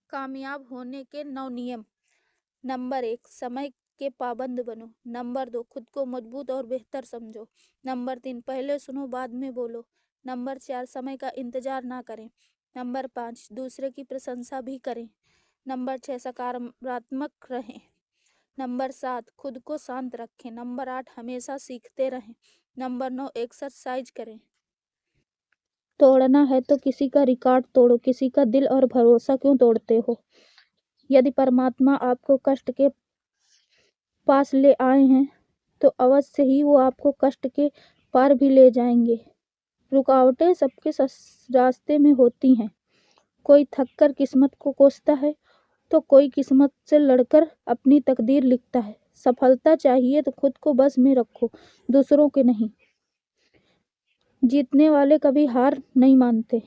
कामयाब होने के 9 नियम। नंबर 1, समय के पाबंद बनो। नंबर 2, खुद को मजबूत और बेहतर समझो। नंबर 3, पहले सुनो बाद में बोलो। नंबर 4, समय का इंतजार ना करें। नंबर 5, दूसरे की प्रशंसा भी करें। नंबर 6, सकारात्मक रहें। नंबर 7, खुद को शांत रखें। नंबर 8, हमेशा सीखते रहें। नंबर 9, एक्सरसाइज करें। तोड़ना है तो किसी का रिकॉर्ड तोड़ो, किसी का दिल और भरोसा क्यों तोड़ते हो? यदि परमात्मा आपको कष्ट के पास ले आए हैं तो अवश्य ही वो आपको कष्ट के पार भी ले जाएंगे। रुकावटें सबके रास्ते में होती हैं। कोई थककर किस्मत को कोसता है तो कोई किस्मत से लड़कर अपनी तकदीर लिखता है। सफलता चाहिए तो खुद को बस में रखो, दूसरों के नहीं। जीतने वाले कभी हार नहीं मानते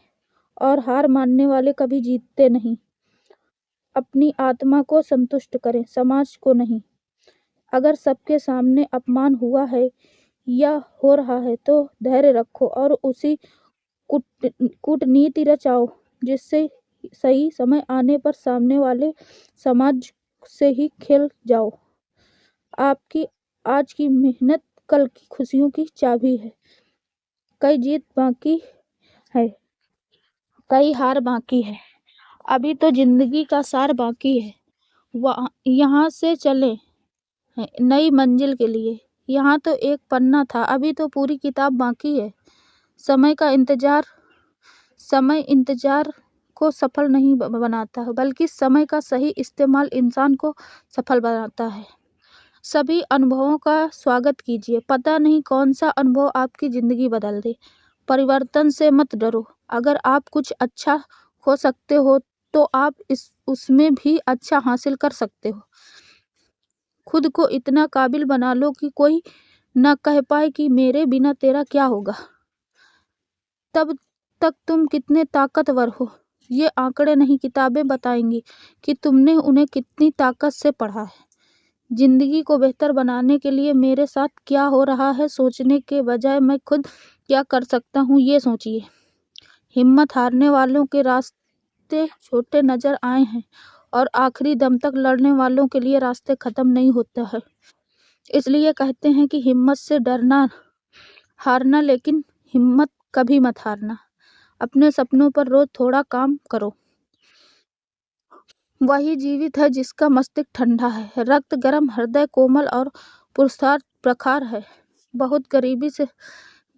और हार मानने वाले कभी जीतते नहीं। अपनी आत्मा को संतुष्ट करें, समाज को नहीं। अगर सबके सामने अपमान हुआ है या हो रहा है तो धैर्य रखो और उसी कूटनीति रचाओ जिससे सही समय आने पर सामने वाले समाज से ही खेल जाओ। आपकी आज की मेहनत कल की खुशियों की चाबी है। कई जीत बाकी है, कई हार बाकी है, अभी तो जिंदगी का सार बाकी है। यहाँ से चले नई मंजिल के लिए। यहाँ तो एक पन्ना था, अभी तो पूरी किताब बाकी है। समय इंतजार को सफल नहीं बनाता बल्कि समय का सही इस्तेमाल इंसान को सफल बनाता है। सभी अनुभवों का स्वागत कीजिए। पता नहीं कौन सा अनुभव आपकी जिंदगी बदल दे। परिवर्तन से मत डरो। अगर आप कुछ अच्छा हो सकते हो तो आप उसमें भी अच्छा हासिल कर सकते हो। खुद को इतना काबिल बना लो कि कोई न कह पाए कि मेरे बिना तेरा क्या होगा। तब तक तुम कितने ताकतवर हो ये आंकड़े नहीं किताबें बताएंगी कि तुमने उन्हें कितनी ताकत से पढ़ा है। जिंदगी को बेहतर बनाने के लिए मेरे साथ क्या हो रहा है सोचने के बजाय मैं खुद क्या कर सकता हूँ ये सोचिए। हिम्मत हारने वालों के रास्ते छोटे नजर आए हैं और आखिरी दम तक लड़ने वालों के लिए रास्ते खत्म नहीं होता है। इसलिए कहते हैं कि हिम्मत से डरना हारना, लेकिन हिम्मत कभी मत हारना। अपने सपनों पर रोज थोड़ा काम करो। वही जीवित है जिसका मस्तिष्क ठंडा है, रक्त गर्म, हृदय कोमल और पुरुषार्थ प्रखर है। बहुत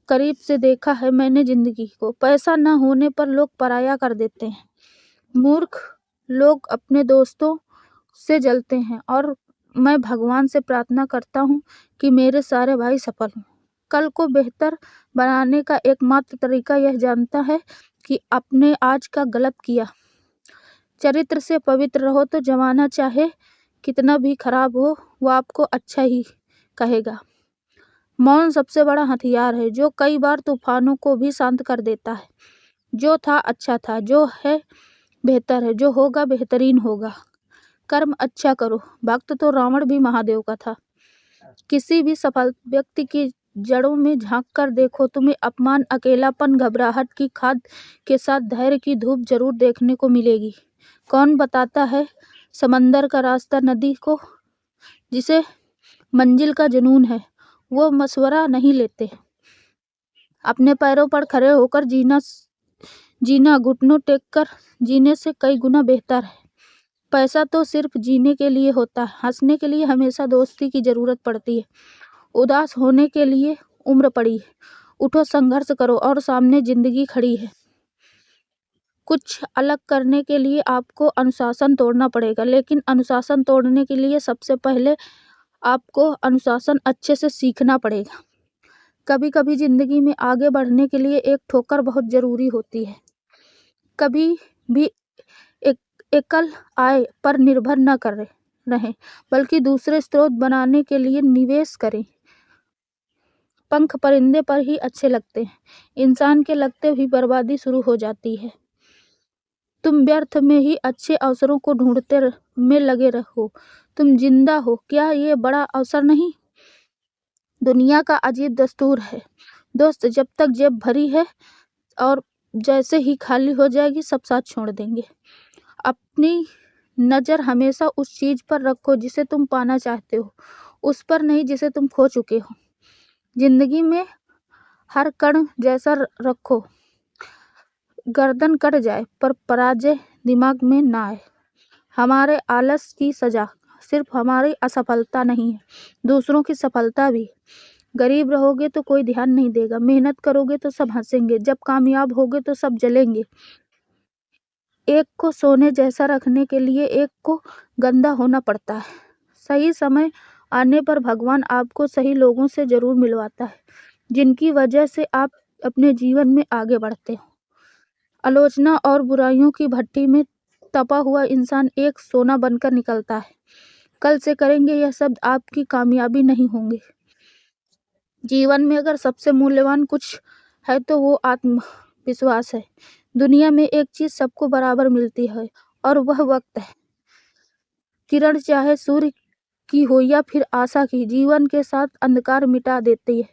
करीब से देखा है मैंने जिंदगी को। पैसा न होने पर लोग पराया कर देते हैं। मूर्ख लोग अपने दोस्तों से जलते हैं और मैं भगवान से प्रार्थना करता हूँ कि मेरे सारे भाई सफल हों। कल को बेहतर बनाने का एकमात्र तरीका यह जानता है कि आपने आज का गलत किया। चरित्र से पवित्र रहो तो जमाना चाहे कितना भी खराब हो वो आपको अच्छा ही कहेगा। मौन सबसे बड़ा हथियार है जो कई बार तूफानों को भी शांत कर देता है। जो था अच्छा था, जो है बेहतर है, जो होगा बेहतरीन होगा। कर्म अच्छा करो। भक्त तो रावण भी महादेव का था। किसी भी सफल व्यक्ति की जड़ों में झांक कर देखो, तुम्हें अपमान, अकेलापन, घबराहट की खाद के साथ धैर्य की धूप जरूर देखने को मिलेगी। कौन बताता है समंदर का रास्ता नदी को? जिसे मंजिल का जुनून है वो मशवरा नहीं लेते। अपने पैरों पर खड़े होकर जीना घुटनों टेक कर जीने से कई गुना बेहतर है। पैसा तो सिर्फ जीने के लिए होता है। हंसने के लिए हमेशा दोस्ती की जरूरत पड़ती है। उदास होने के लिए उम्र पड़ी है। उठो, संघर्ष करो और सामने जिंदगी खड़ी है। कुछ अलग करने के लिए आपको अनुशासन तोड़ना पड़ेगा, लेकिन अनुशासन तोड़ने के लिए सबसे पहले आपको अनुशासन अच्छे से सीखना पड़ेगा। कभी कभी जिंदगी में आगे बढ़ने के लिए एक ठोकर बहुत जरूरी होती है। कभी भी एकल आय पर निर्भर न रहें, बल्कि दूसरे स्रोत बनाने के लिए निवेश करें। पंख परिंदे पर ही अच्छे लगते हैं, इंसान के लगते ही बर्बादी शुरू हो जाती है। तुम व्यर्थ में ही अच्छे अवसरों को ढूंढते में लगे रहो। तुम जिंदा हो, क्या ये बड़ा अवसर नहीं? दुनिया का अजीब दस्तूर है दोस्त, जब तक जेब भरी है और जैसे ही खाली हो जाएगी सब साथ छोड़ देंगे। अपनी नज़र हमेशा उस चीज़ पर रखो जिसे तुम पाना चाहते हो, उस पर नहीं जिसे तुम खो चुके हो। जिंदगी में हर कण जैसा रखो, गर्दन कट जाए पर पराजय दिमाग में ना आए। हमारे आलस की सजा सिर्फ हमारी असफलता नहीं है, दूसरों की सफलता भी। गरीब रहोगे तो कोई ध्यान नहीं देगा, मेहनत करोगे तो सब हंसेंगे, जब कामयाब होगे तो सब जलेंगे। एक को सोने जैसा रखने के लिए एक को गंदा होना पड़ता है। सही समय आने पर भगवान आपको सही लोगों से जरूर मिलवाता है, जिनकी वजह से आप अपने जीवन में आगे बढ़ते हो। आलोचना और बुराइयों की भट्टी में तपा हुआ इंसान एक सोना बनकर निकलता है। कल से करेंगे यह शब्द आपकी कामयाबी नहीं होंगे। जीवन में अगर सबसे मूल्यवान कुछ है तो वो आत्मविश्वास है। दुनिया में एक चीज सबको बराबर मिलती है और वह वक्त है। किरण चाहे सूर्य की हो या फिर आशा की, जीवन के साथ अंधकार मिटा देती है।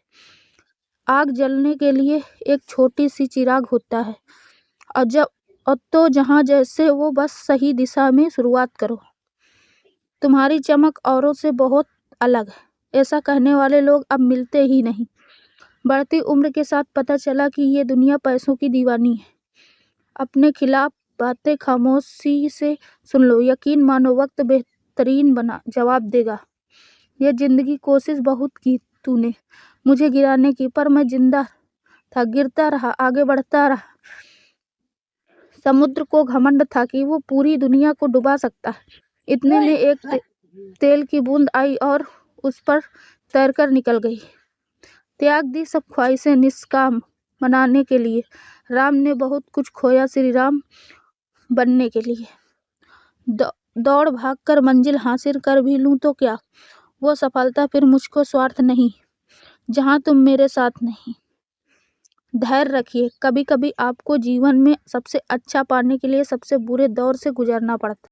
आग जलने के लिए एक छोटी सी चिराग होता है, और तो जहाँ जैसे वो बस सही दिशा में शुरुआत करो। तुम्हारी चमक औरों से बहुत अलग है, ऐसा कहने वाले लोग अब मिलते ही नहीं। बढ़ती उम्र के साथ पता चला कि ये दुनिया पैसों की दीवानी है। अपने खिलाफ बातें खामोशी से सुन लो, यकीन मानो वक्त बेहतरीन बना जवाब देगा। ये जिंदगी कोशिश बहुत की तूने मुझे गिराने की, पर मैं जिंदा था, गिरता रहा, आगे बढ़ता रहा। समुद्र को घमंड था कि वो पूरी दुनिया को डुबा सकता है। इतने में एक तेल की बूंद आई और उस पर तैरकर निकल गई। त्याग दी सब ख्वाहिशें निष्काम बनाने के लिए। राम ने बहुत कुछ खोया श्री राम बनने के लिए। दौड़ भाग कर मंजिल हासिल कर भी लूं तो क्या, वो सफलता फिर मुझको स्वार्थ नहीं जहां तुम मेरे साथ नहीं। धैर्य रखिए, कभी कभी आपको जीवन में सबसे अच्छा पाने के लिए सबसे बुरे दौर से गुजरना पड़ता है।